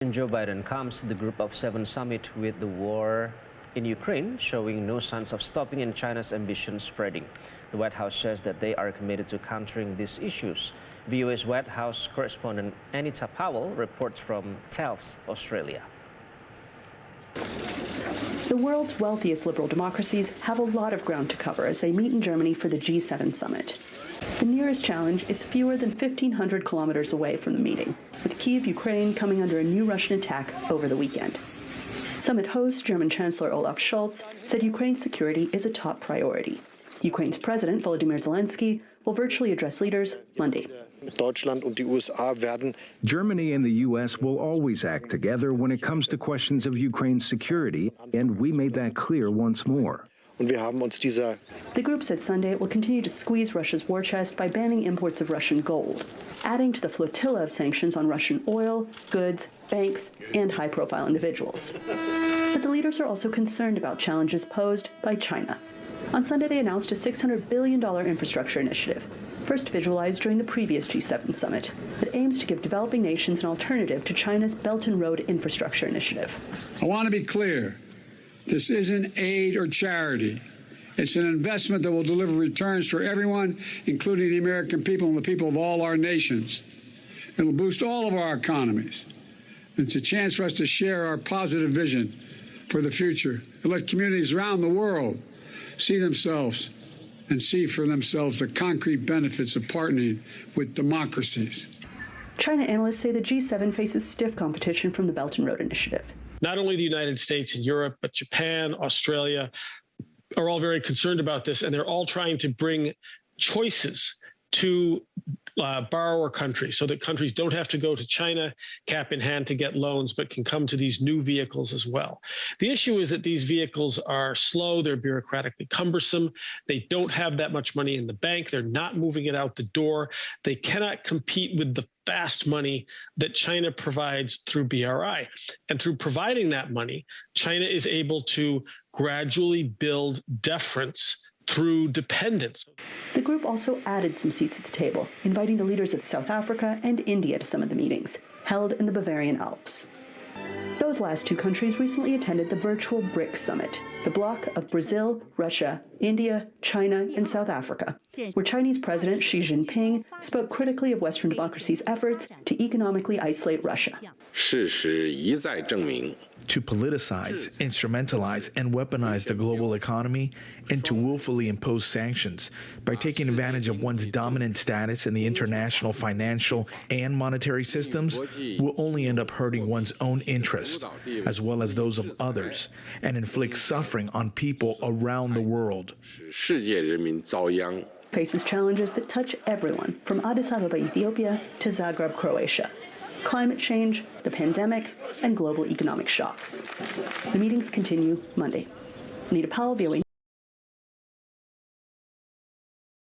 Joe Biden comes to the Group of Seven summit with the war in Ukraine showing no signs of stopping and China's ambitions spreading. The White House says that they are committed to countering these issues. VOA'S White House correspondent Anita Powell reports from Telf, Australia. The world's wealthiest liberal democracies have a lot of ground to cover as they meet in Germany for the G7 summit. The nearest challenge is fewer than 1,500 kilometers away from the meeting, with Kyiv, Ukraine coming under a new Russian attack over the weekend. Summit host German Chancellor Olaf Scholz said Ukraine's security is a top priority. Ukraine's President Volodymyr Zelensky will virtually address leaders Monday. Germany and the U.S. will always act together when it comes to questions of Ukraine's security, and we made that clear once more. The group said Sunday it will continue to squeeze Russia's war chest by banning imports of Russian gold, adding to the flotilla of sanctions on Russian oil, goods, banks, and high-profile individuals. But the leaders are also concerned about challenges posed by China. On Sunday, they announced a $600 billion infrastructure initiative, first visualized during the previous G7 summit, that aims to give developing nations an alternative to China's Belt and Road Infrastructure Initiative. I want to be clear. This isn't aid or charity. It's an investment that will deliver returns for everyone, including the American people and the people of all our nations. It will boost all of our economies. It's a chance for us to share our positive vision for the future and let communities around the world see themselves and see for themselves the concrete benefits of partnering with democracies. China analysts say the G7 faces stiff competition from the Belt and Road Initiative. Not only the United States and Europe, but Japan, Australia are all very concerned about this, and they're all trying to bring choices to borrower countries so that countries don't have to go to China cap in hand to get loans, but can come to these new vehicles as well. The issue is that these vehicles are slow, they're bureaucratically cumbersome, they don't have that much money in the bank, they're not moving it out the door, they cannot compete with the fast money that China provides through BRI. And through providing that money, China is able to gradually build deference through dependence. The group also added some seats at the table, inviting the leaders of South Africa and India to some of the meetings, held in the Bavarian Alps. Those last two countries recently attended the virtual BRICS summit, the bloc of Brazil, Russia, India, China, and South Africa, where Chinese President Xi Jinping spoke critically of Western democracies' efforts to economically isolate Russia. To politicize, instrumentalize, and weaponize the global economy, and to willfully impose sanctions by taking advantage of one's dominant status in the international financial and monetary systems will only end up hurting one's own interests, as well as those of others, and inflict suffering on people around the world. Faces challenges that touch everyone from Addis Ababa, Ethiopia, to Zagreb, Croatia. Climate change, the pandemic, and global economic shocks. The meetings continue Monday. Anita Powell, VOA.